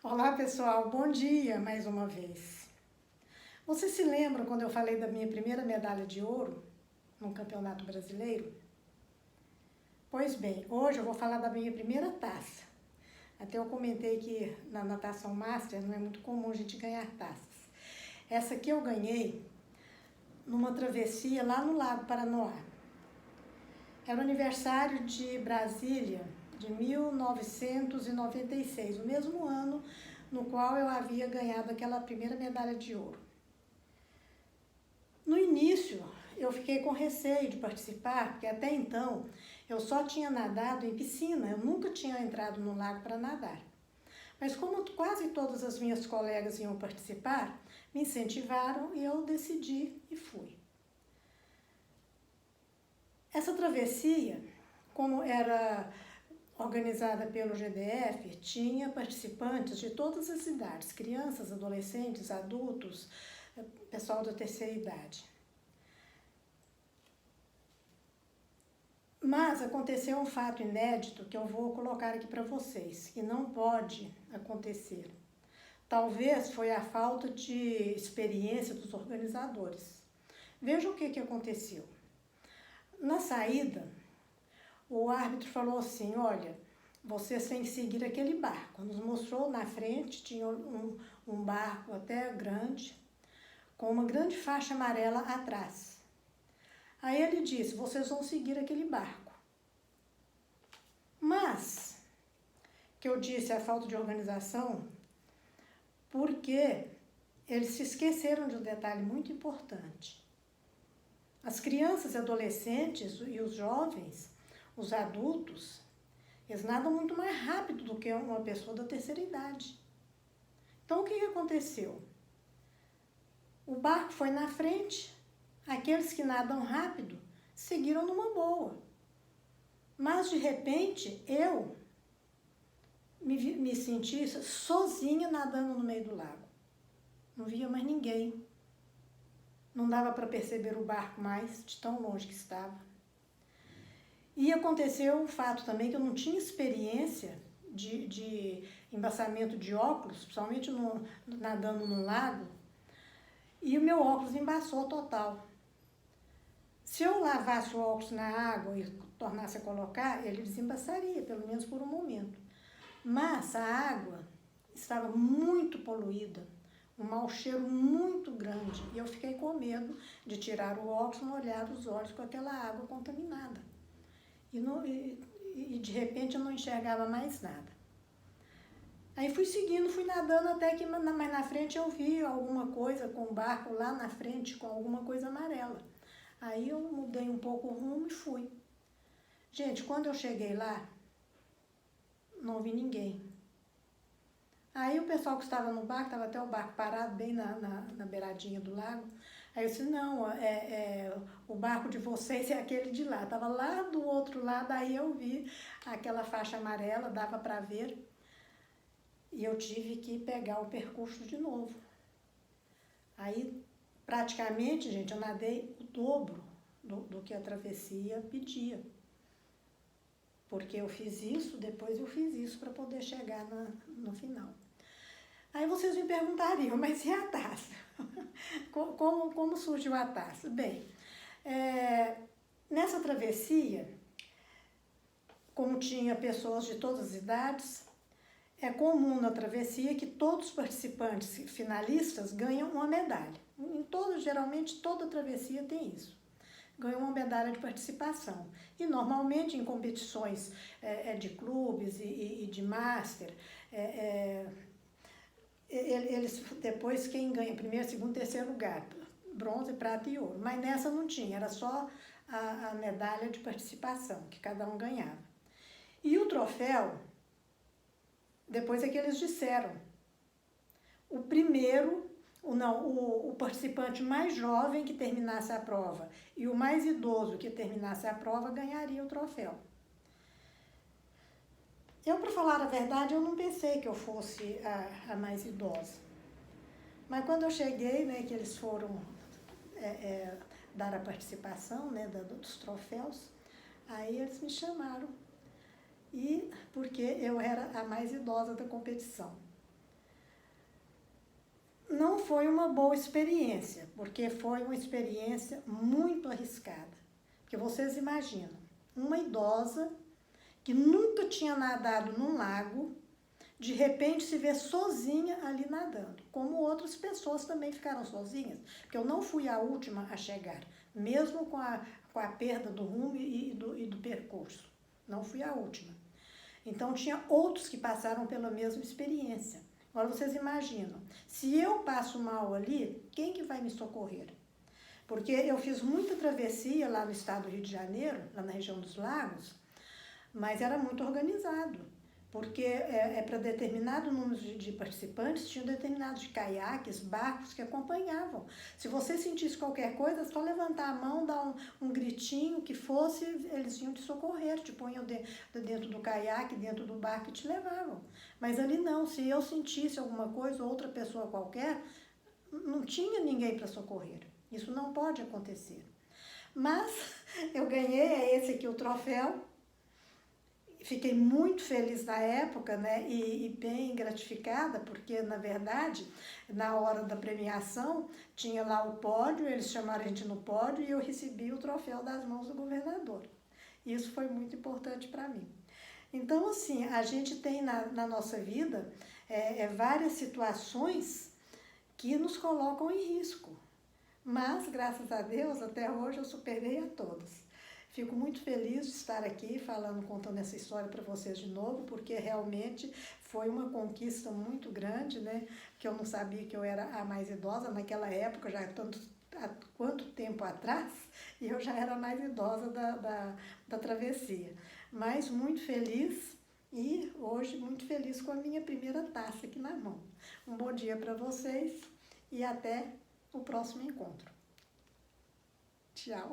Olá pessoal, bom dia mais uma vez. Vocês se lembram quando eu falei da minha primeira medalha de ouro no Campeonato Brasileiro? Pois bem, hoje eu vou falar da minha primeira taça. Até eu comentei que na natação master não é muito comum a gente ganhar taças. Essa aqui eu ganhei numa travessia lá no Lago Paranoá. Era o aniversário de Brasília de 1996, o mesmo ano no qual eu havia ganhado aquela primeira medalha de ouro. No início, eu fiquei com receio de participar, porque até então eu só tinha nadado em piscina, eu nunca tinha entrado no lago para nadar. Mas como quase todas as minhas colegas iam participar, me incentivaram e eu decidi e fui. Essa travessia, como era organizada pelo GDF, tinha participantes de todas as idades, crianças, adolescentes, adultos, pessoal da terceira idade. Mas aconteceu um fato inédito que eu vou colocar aqui para vocês, que não pode acontecer. Talvez foi a falta de experiência dos organizadores. Veja o que aconteceu. Na saída, o árbitro falou assim, olha, vocês têm que seguir aquele barco. Nos mostrou na frente, tinha um barco até grande, com uma grande faixa amarela atrás. Aí ele disse, vocês vão seguir aquele barco. Mas, que eu disse a falta de organização, porque eles se esqueceram de um detalhe muito importante. As crianças e adolescentes e os jovens, os adultos, eles nadam muito mais rápido do que uma pessoa da terceira idade. Então, o que aconteceu? O barco foi na frente, aqueles que nadam rápido seguiram numa boa. Mas, de repente, eu me senti sozinha nadando no meio do lago. Não via mais ninguém. Não dava para perceber o barco mais, de tão longe que estava. E aconteceu um fato também que eu não tinha experiência de embaçamento de óculos, principalmente nadando no lago, e o meu óculos embaçou total. Se eu lavasse o óculos na água e tornasse a colocar, ele desembaçaria, pelo menos por um momento. Mas a água estava muito poluída, um mau cheiro muito grande, e eu fiquei com medo de tirar o óculos e molhar os olhos com aquela água contaminada. E de repente eu não enxergava mais nada. Aí fui seguindo, fui nadando até que mais na frente eu vi alguma coisa com o barco lá na frente com alguma coisa amarela. Aí eu mudei um pouco o rumo e fui. Gente, quando eu cheguei lá, não vi ninguém. Aí o pessoal que estava no barco, estava até o barco parado bem na beiradinha do lago. Aí eu disse, não, o barco de vocês é aquele de lá. Estava lá do outro lado, aí eu vi aquela faixa amarela, dava para ver. E eu tive que pegar o percurso de novo. Aí, praticamente, gente, eu nadei o dobro do que a travessia pedia. Porque eu fiz isso, depois eu fiz isso para poder chegar no final. Aí vocês me perguntariam, mas e a taça? Como surgiu a taça? Bem, nessa travessia, como tinha pessoas de todas as idades, é comum na travessia que todos os participantes finalistas ganham uma medalha. Geralmente toda travessia tem isso. Ganham uma medalha de participação. E normalmente em competições de clubes e de master, eles depois quem ganha primeiro, segundo, terceiro lugar, bronze, prata e ouro. Mas nessa não tinha, era só a medalha de participação que cada um ganhava. E o troféu, depois é que eles disseram, o participante mais jovem que terminasse a prova e o mais idoso que terminasse a prova ganharia o troféu. Eu, para falar a verdade, eu não pensei que eu fosse a mais idosa. Mas quando eu cheguei, né, que eles foram dar a participação, né, dos troféus, aí eles me chamaram. E porque eu era a mais idosa da competição. não foi uma boa experiência, porque foi uma experiência muito arriscada. Porque vocês imaginam, uma idosa que nunca tinha nadado num lago, de repente se vê sozinha ali nadando, como outras pessoas também ficaram sozinhas, porque eu não fui a última a chegar, mesmo com a perda do rumo e do percurso. Não fui a última. Então, tinha outros que passaram pela mesma experiência. Agora, vocês imaginam, se eu passo mal ali, quem que vai me socorrer? Porque eu fiz muita travessia lá no estado do Rio de Janeiro, lá na região dos lagos, mas era muito organizado, porque para determinado número de participantes, tinham determinados caiaques, barcos que acompanhavam. Se você sentisse qualquer coisa, é só levantar a mão, dar um gritinho, que fosse, eles iam te socorrer, te punham dentro do caiaque, dentro do barco e te levavam. Mas ali não, se eu sentisse alguma coisa, outra pessoa qualquer, não tinha ninguém para socorrer. Isso não pode acontecer. Mas eu ganhei, é esse aqui o troféu. Fiquei muito feliz na época, né, e bem gratificada, porque, na verdade, na hora da premiação, tinha lá o pódio, eles chamaram a gente no pódio e eu recebi o troféu das mãos do governador. Isso foi muito importante para mim. Então, assim, a gente tem na nossa vida várias situações que nos colocam em risco. Mas, graças a Deus, até hoje eu superei a todos. Fico muito feliz de estar aqui falando, contando essa história para vocês de novo, porque realmente foi uma conquista muito grande, né? Que eu não sabia que eu era a mais idosa naquela época, já há quanto tempo atrás, e eu já era a mais idosa da travessia. Mas muito feliz e hoje muito feliz com a minha primeira taça aqui na mão. Um bom dia para vocês e até o próximo encontro. Tchau!